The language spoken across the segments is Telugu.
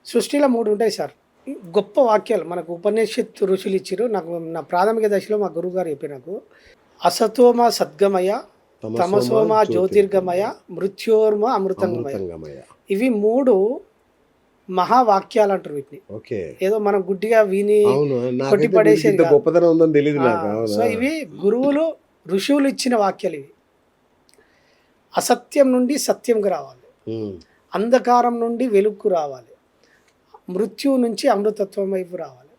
సృష్టిలో 3 ఉంటాయి సార్. గొప్ప వాక్యాలు మనకు ఉపనిషత్ ఋషులు ఇచ్చిర్రు. నాకు నా ప్రాథమిక దశలో మా గురువుగారు చెప్పారు నాకు. అసతోమ సద్గమయ, తమసోమ జ్యోతిర్గమయ, మృత్యోర్మ అమృతంగమయ. అమృతంగమయ. ఇవి 3 మహావాక్యాలు అంటారు వీటిని. ఓకే. ఏదో మనం గుడ్డిగా విని అవును. కొట్టి నాకైతే పడేసేది ఇంత కాదు. గొప్పతనం ఉందని తెలియదు నాకు. సో అవునా? ఇవి గురువులు ఋషువులు ఇచ్చిన వాక్యాలు ఇవి. అసత్యం నుండి సత్యంకి రావాలి, ఉమ్. అంధకారం నుండి వెలుగుకు రావాలి, మృత్యువు నుంచి అమృతత్వం వైపు రావాలి.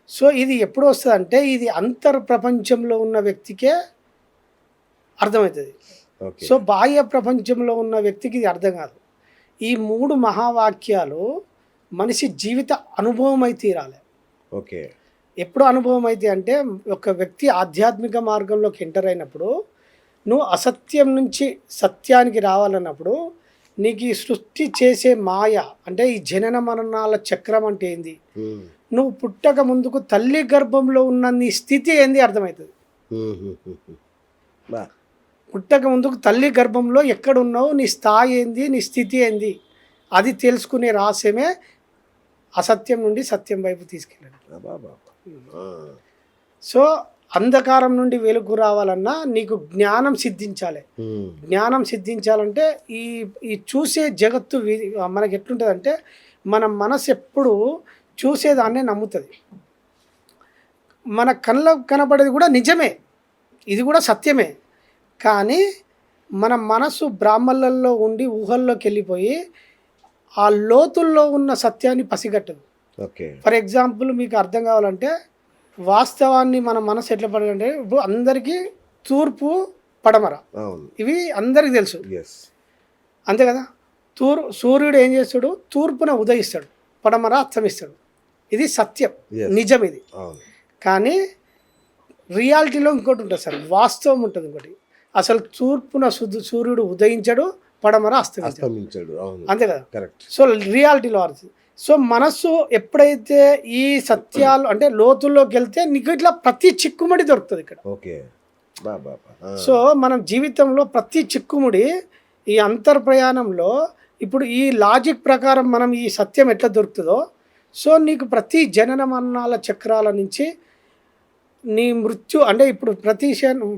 సో ఇది ఎప్పుడు వస్తుంది అంటే ఇది అంతర్ ప్రపంచంలో ఉన్న వ్యక్తికే అర్థమవుతుంది. ఓకే. సో బాహ్య ప్రపంచంలో ఉన్న వ్యక్తికి ఇది అర్థం కాదు. ఈ 3 మహావాక్యాలు మనిషి జీవిత అనుభవం అయి తీరాలి. ఓకే. ఎప్పుడు అనుభవం అయితే అంటే ఒక వ్యక్తి ఆధ్యాత్మిక మార్గంలోకి ఎంటర్ అయినప్పుడు నువ్వు అసత్యం నుంచి సత్యానికి రావాలన్నప్పుడు నీకు ఈ సృష్టి చేసే మాయ అంటే ఈ జనన మరణాల చక్రం అంటే ఏంది, ఉమ్. నువ్వు పుట్టక ముందుకు తల్లి గర్భంలో ఉన్న నీ స్థితి ఏంది అర్థమవుతుంది. ఉమ్, ఉమ్, ఉమ్, ఉమ్. బా. పుట్టక ముందుకు తల్లి గర్భంలో ఎక్కడున్నావు, నీ స్థాయి ఏంది, నీ స్థితి ఏంది, అది తెలుసుకునే రహస్యమే అసత్యం నుండి సత్యం వైపు తీసుకెళ్ళండి. అబ్బా, అబ్బా. ఆ. సో అంధకారం నుండి వెలుగు రావాలన్నా నీకు జ్ఞానం సిద్ధించాలి. ఉమ్. జ్ఞానం సిద్ధించాలంటే ఈ ఈ చూసే జగత్తు మనకి ఎట్లుంటుంది అంటే మన మనసు ఎప్పుడు చూసేదాన్నే నమ్ముతుంది. మన కళ్ళకు కనబడేది కూడా నిజమే, ఇది కూడా సత్యమే. కానీ మన మనసు బ్రాహ్మణులలో ఉండి ఊహల్లోకి వెళ్ళిపోయి ఆ లోతుల్లో ఉన్న సత్యాన్ని పసిగట్టదు. ఓకే. ఫర్ ఎగ్జాంపుల్ మీకు అర్థం కావాలంటే వాస్తవాన్ని మన మనసు ఎట్లా పడగంటే ఇప్పుడు అందరికీ తూర్పు పడమర అవును. ఇవి అందరికీ తెలుసు, ఎస్. అంతే కదా. సూర్యుడు ఏం చేస్తాడు, తూర్పున ఉదయిస్తాడు, పడమర అస్తమిస్తాడు. ఇది సత్యం, Yes. నిజం ఇది. అవును. కానీ రియాలిటీలో ఇంకోటి ఉంటుంది సార్, వాస్తవం ఉంటుంది ఇంకోటి. అసలు తూర్పున సూర్యుడు ఉదయించడు, పడమర అస్తమిస్తాడు, అస్తమించాడు. అవును. అంతే కదా. కరెక్ట్. సో రియాలిటీలో అర్థం. సో మనస్సు ఎప్పుడైతే ఈ సత్యాలు అంటే లోతుల్లోకి వెళ్తే నీకు ఇట్లా ప్రతి చిక్కుముడి దొరుకుతుంది ఇక్కడ. ఓకే. బా బా బా. ఆ. సో మనం జీవితంలో ప్రతి చిక్కుముడి ఈ అంతర్ ప్రయాణంలో ఇప్పుడు ఈ లాజిక్ ప్రకారం మనం ఈ సత్యం ఎట్లా దొరుకుతుందో సో నీకు ప్రతి జనన మరణాల చక్రాల నుంచి నీ మృత్యు అంటే ఇప్పుడు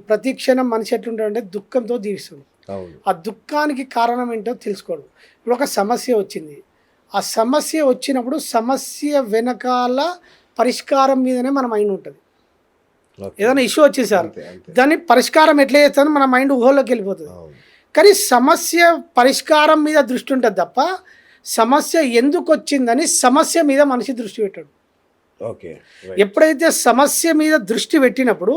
ప్రతి క్షణం మనిషి ఎట్లుంటాడంటే దుఃఖంతో జీవిస్తుంది. అవును. ఆ దుఃఖానికి కారణం ఏంటో తెలుసుకోడు. ఇప్పుడు ఒక సమస్య వచ్చింది, ఆ సమస్య వచ్చినప్పుడు సమస్య వెనకాల పరిష్కారం మీదనే మన మైండ్ ఉంటుంది. ఓకే. ఏదైనా ఇష్యూ వచ్చింది సార్, అంతే, అంతే. దాన్ని పరిష్కారం ఎట్లా చేస్తానో మన మైండ్ ఊహల్లోకి వెళ్ళిపోతుంది. అవును. కానీ సమస్య పరిష్కారం మీద దృష్టి ఉంటుంది తప్ప సమస్య ఎందుకు వచ్చిందని సమస్య మీద మనిషి దృష్టి పెట్టాడు. ఓకే. ఎప్పుడైతే సమస్య మీద దృష్టి పెట్టినప్పుడు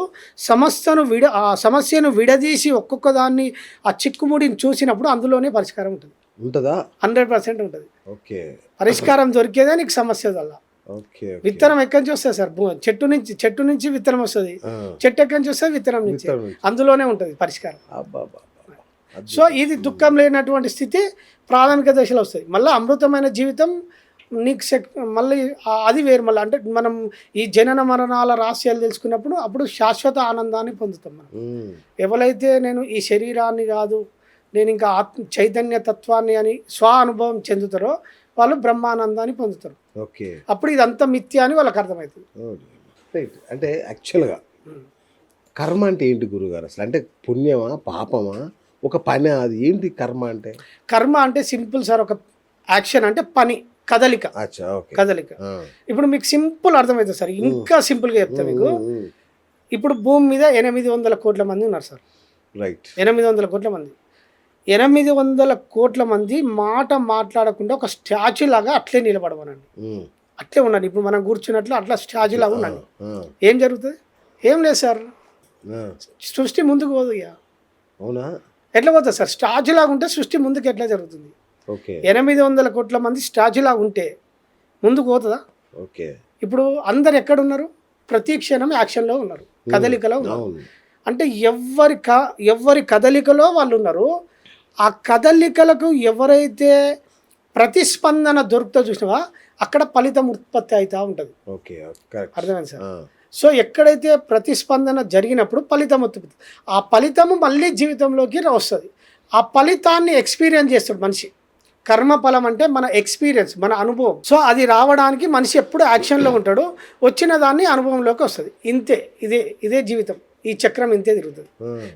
ఆ సమస్యను విడదీసి ఒక్కొక్క దాన్ని ఆ చిక్కుముడిని చూసినప్పుడు అందులోనే పరిష్కారం ఉంటుంది. ఉంటుందా? 100% ఉంటుంది. ఓకే. పరిష్కారం దొరికేదే నీకు సమస్య వల్ల. ఓకే. విత్తనం ఎక్కడి నుంచి వస్తుంది సార్, చెట్టు నుంచి విత్తనం వస్తుంది, చెట్టు ఎక్కడి నుంచి వస్తుంది, విత్తనం నుంచి, అందులోనే ఉంటుంది పరిష్కారం. సో ఇది దుఃఖం లేనటువంటి స్థితి ప్రాథమిక దశలో వస్తుంది. మళ్ళీ అమృతమైన జీవితం నీకు మళ్ళీ అది వేరు. మళ్ళీ అంటే మనం ఈ జనన మరణాల రహస్యాలు తెలుసుకున్నప్పుడు అప్పుడు శాశ్వత ఆనందాన్ని పొందుతాం మనం. ఎవరైతే నేను ఈ శరీరాన్ని కాదు, నేను ఇంకా చైతన్య తత్వాన్ని అని స్వ అనుభవం చెందుతారో వాళ్ళు బ్రహ్మానందాన్ని పొందుతారు. ఓకే. అప్పుడు ఇదంతా మిథ్య అని వాళ్ళకి అర్థమవుతుంది. రైట్. అంటే యాక్చువల్గా కర్మ అంటే ఏంటి గురుగారు అసలు? అంటే పుణ్యమా పాపమా ఒక పని? అది ఏంటి కర్మ అంటే? కర్మ అంటే సింపుల్ సార్, ఒక యాక్షన్ అంటే పని, కదలిక. కదలిక. ఇప్పుడు మీకు సింపుల్ అర్థమవుతుంది సార్, ఇంకా సింపుల్గా చెప్తా మీకు. ఇప్పుడు భూమి మీద 800 కోట్ల మంది ఉన్నారు సార్. రైట్. 800 కోట్ల మంది. 800 కోట్ల మంది మాట మాట్లాడకుండా ఒక స్టాచ్యూ లాగా అట్లే నిలబడమనండి, అట్లే ఉండండి. ఇప్పుడు మనం కూర్చున్నట్లు అట్లా స్టాచ్యూ లాగా ఉండండి. ఏం జరుగుతుంది? ఏం లేదు సార్, సృష్టి ముందుకు పోదు. ఇక అవునా? ఎట్లా పోతుంది సార్? స్టాచ్యూ లాగా ఉంటే సృష్టి ముందుకు ఎట్లా జరుగుతుంది? 800 కోట్ల మంది స్టాచ్యూ లాగా ఉంటే ముందుకు పోతుందా? ఓకే. ఇప్పుడు అందరు ఎక్కడున్నారు? ప్రతి క్షణం యాక్షన్లో ఉన్నారు, కదలికలో ఉన్నారు. అంటే ఎవరి కదలికలో వాళ్ళు ఉన్నారు. ఆ కదలికలకు ఎవరైతే ప్రతిస్పందన దొరుకుతో చూసినావా అక్కడ ఫలితం ఉత్పత్తి అవుతూ ఉంటుంది. అర్థమైంది సార్? సో ఎక్కడైతే ప్రతిస్పందన జరిగినప్పుడు ఫలితం ఉత్పత్తి, ఆ ఫలితము మళ్ళీ జీవితంలోకి వస్తుంది. ఆ ఫలితాన్ని ఎక్స్పీరియన్స్ చేస్తాడు మనిషి. కర్మఫలం అంటే మన ఎక్స్పీరియన్స్, మన అనుభవం. సో అది రావడానికి మనిషి ఎప్పుడు యాక్షన్లో ఉంటాడు, వచ్చిన దాన్ని అనుభవంలోకి వస్తుంది. ఇంతే, ఇదే జీవితం. ఈ చక్రం ఇంతే తిరుగుతుంది.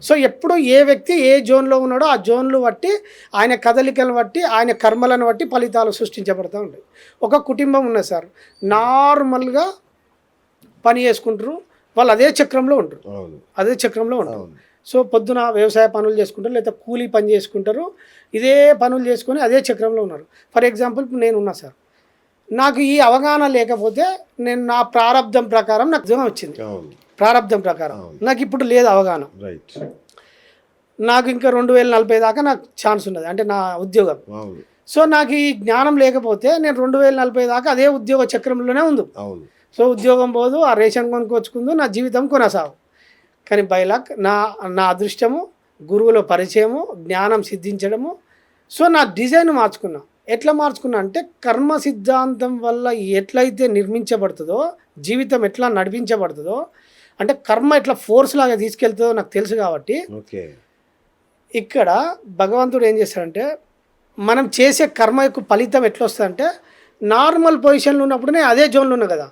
సో ఎప్పుడు ఏ వ్యక్తి ఏ జోన్లో ఉన్నాడో ఆ జోన్లు బట్టి, ఆయన కదలికలను బట్టి, ఆయన కర్మలను బట్టి ఫలితాలు సృష్టించబడుతూ ఉంటాయి. ఒక కుటుంబం ఉన్నది సార్, నార్మల్గా పని చేసుకుంటారు, వాళ్ళు అదే చక్రంలో ఉంటారు, అదే చక్రంలో ఉంటారు. సో పొద్దున వ్యవసాయ పనులు చేసుకుంటారు, లేదా కూలీ పని చేసుకుంటారు, ఇదే పనులు చేసుకొని అదే చక్రంలో ఉన్నారు. ఫర్ ఎగ్జాంపుల్ నేను ఉన్నా సార్, నాకు ఈ అవగాహన లేకపోతే నేను నా ప్రారంధం ప్రకారం నాకు ఉద్యోగం వచ్చింది, ప్రారంధం ప్రకారం నాకు ఇప్పుడు లేదు అవగాహన. నాకు ఇంకా 2040 దాకా నాకు ఛాన్స్ ఉన్నది, అంటే నా ఉద్యోగం. సో నాకు ఈ జ్ఞానం లేకపోతే నేను 2040 దాకా అదే ఉద్యోగ చక్రంలోనే ఉంది. సో ఉద్యోగం పోదు, ఆ రేషన్ కొనుక్కొచ్చుకుందు, నా జీవితం కొనసాగు. కానీ బై లక్ నా అదృష్టము, గురువుల పరిచయము, జ్ఞానం సిద్ధించడము. సో నా డిజైన్ మార్చుకున్నా. ఎట్లా మార్చుకున్నా అంటే కర్మ సిద్ధాంతం వల్ల ఎట్లయితే నిర్మించబడుతుందో, జీవితం ఎట్లా నడిపించబడుతుందో, అంటే కర్మ ఎట్లా ఫోర్స్ లాగా తీసుకెళ్తుందో నాకు తెలుసు. కాబట్టి ఇక్కడ భగవంతుడు ఏం చేస్తాడంటే, మనం చేసే కర్మ యొక్క ఫలితం ఎట్లా వస్తుందంటే, నార్మల్ పొజిషన్లో ఉన్నప్పుడు నేను అదే జోన్లో ఉన్నా కదా.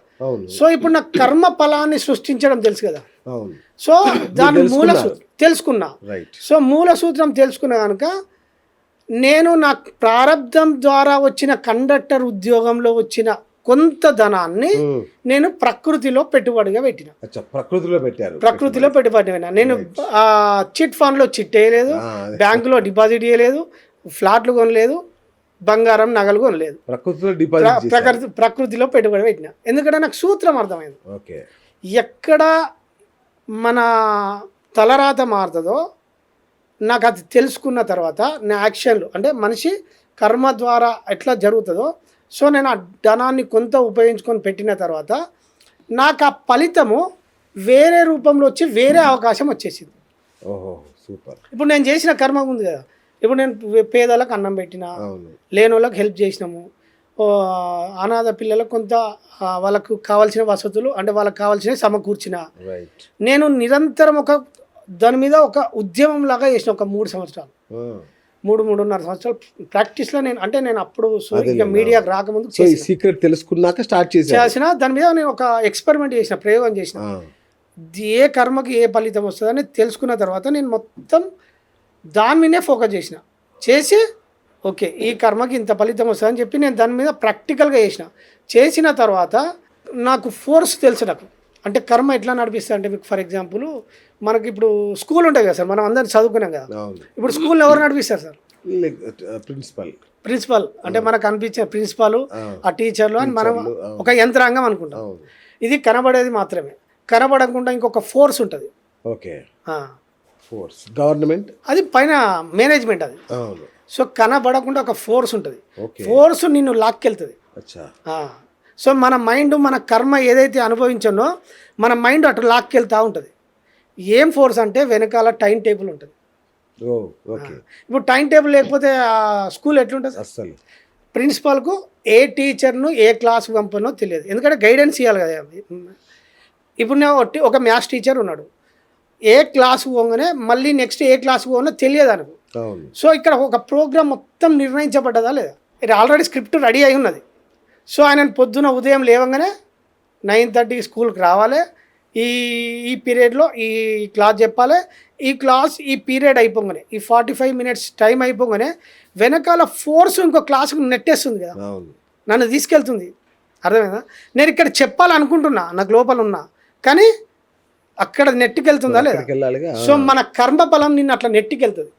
సో ఇప్పుడు నాకు కర్మ ఫలాన్ని సృష్టించడం తెలుసు కదా. సో దాని మూల తెలుసుకున్నా. సో మూల సూత్రం తెలుసుకున్నా కనుక నేను నా ప్రారంధం ద్వారా వచ్చిన కండక్టర్ ఉద్యోగంలో వచ్చిన కొంత ధనాన్ని నేను ప్రకృతిలో పెట్టుబడిగా పెట్టిన. ప్రకృతిలో పెట్టుబడి పెట్టిన. నేను చిట్ ఫండ్లో చిట్ వేయలేదు, బ్యాంకులో డిపాజిట్ చేయలేదు, ఫ్లాట్లు కొనలేదు, బంగారం నగలు కొనలేదు, ప్రకృతిలో పెట్టుబడి పెట్టిన. ఎందుకంటే నాకు సూత్రం అర్థమైంది. ఎక్కడ మన తలరాత మారుతుందో నాకు అది తెలుసుకున్న తర్వాత నా యాక్షన్లు, అంటే మనిషి కర్మ ద్వారా ఎట్లా జరుగుతుందో, సో నేను ఆ ధనాన్ని కొంత ఉపయోగించుకొని పెట్టిన తర్వాత నాకు ఆ ఫలితము వేరే రూపంలో వచ్చి వేరే అవకాశం వచ్చేసింది. ఇప్పుడు నేను చేసిన కర్మ ఉంది కదా, ఇప్పుడు నేను పేదలకు అన్నం పెట్టిన, లేని వాళ్ళకి హెల్ప్ చేసినాము, అనాథ పిల్లలకు కొంత వాళ్ళకు కావాల్సిన వసతులు, అంటే వాళ్ళకి కావాల్సినవి సమకూర్చిన. నేను నిరంతరం దాని మీద ఒక ఉద్యమం లాగా చేసిన. ఒక 3 సంవత్సరాలు, 3.5 సంవత్సరాలు ప్రాక్టీస్లో నేను అప్పుడు మీడియాకి రాకముందు సీక్రెట్ తెలుసుకున్నాక స్టార్ట్ చేసిన. దాని మీద నేను ఒక ఎక్స్పెరిమెంట్ చేసిన, ప్రయోగం చేసిన. ఏ కర్మకి ఏ ఫలితం వస్తుందని తెలుసుకున్న తర్వాత నేను మొత్తం దాని మీదే ఫోకస్ చేసి ఓకే ఈ కర్మకి ఇంత ఫలితం వస్తుందని చెప్పి నేను దాని మీద ప్రాక్టికల్గా చేసిన తర్వాత నాకు ఫోర్స్ తెలుసు. నాకు అంటే కర్మ ఎట్లా నడిపిస్తుంది అంటే, మీకు ఫర్ ఎగ్జాంపుల్ మనకి ఇప్పుడు స్కూల్ ఉంటుంది కదా సార్, మనం అందరం చదువుకున్నాం కదా. ఇప్పుడు స్కూల్ ఎవరు నడిపిస్తారు సార్? ప్రిన్సిపల్ అంటే మనకు అనిపించే ప్రిన్సిపాల్, ఆ టీచర్లు అని మనం ఒక యంత్రాంగం అనుకుంటాం. ఇది కనబడేది మాత్రమే, కనబడకుండా ఇంకొక ఫోర్స్ ఉంటుంది. గవర్నమెంట్ అది పైన మేనేజ్మెంట్ అది. సో కనబడకుండా ఒక ఫోర్స్ ఉంటుంది, ఫోర్స్ నిన్ను లాక్కెళ్తుంది. సో మన మైండ్, మన కర్మ ఏదైతే అనుభవించానో మన మైండ్ అటు లాక్కెళ్తూ ఉంటుంది. ఏం ఫోర్స్ అంటే వెనకాల టైం టేబుల్ ఉంటుంది. ఇప్పుడు టైం టేబుల్ లేకపోతే స్కూల్ ఎట్లుంటుంది? అసలు ప్రిన్సిపాల్కు ఏ టీచర్ను ఏ క్లాస్ పంపనో తెలియదు, ఎందుకంటే గైడెన్స్ ఇవ్వాలి కదా. ఇప్పుడు నేను ఒక మ్యాథ్స్ టీచర్ ఉన్నాడు, ఏ క్లాస్ పోగానే మళ్ళీ నెక్స్ట్ ఏ క్లాస్ పోగానో తెలియదు అనుకో. సో ఇక్కడ ఒక ప్రోగ్రామ్ మొత్తం నిర్ణయించబడ్డదా లేదా, ఇది ఆల్రెడీ స్క్రిప్ట్ రెడీ అయి ఉన్నది. సో ఆయన పొద్దున ఉదయం లేవగానే 9:30 స్కూల్కి రావాలి, ఈ పీరియడ్లో ఈ క్లాస్ చెప్పాలి, ఈ క్లాస్ ఈ పీరియడ్ అయిపోగానే, ఈ 45 మినిట్స్ టైం అయిపోగానే వెనకాల ఫోర్స్ ఇంకో క్లాస్కి నెట్టేస్తుంది కదా, నన్ను తీసుకెళ్తుంది. అర్థమైందా? నేను ఇక్కడ చెప్పాలనుకుంటున్నా, నాకు లోపల ఉన్నా, కానీ అక్కడ నెట్టుకెళ్తుందా లేదా? సో మన కర్మ ఫలం నిన్ను అట్లా నెట్టుకెళ్తుంది.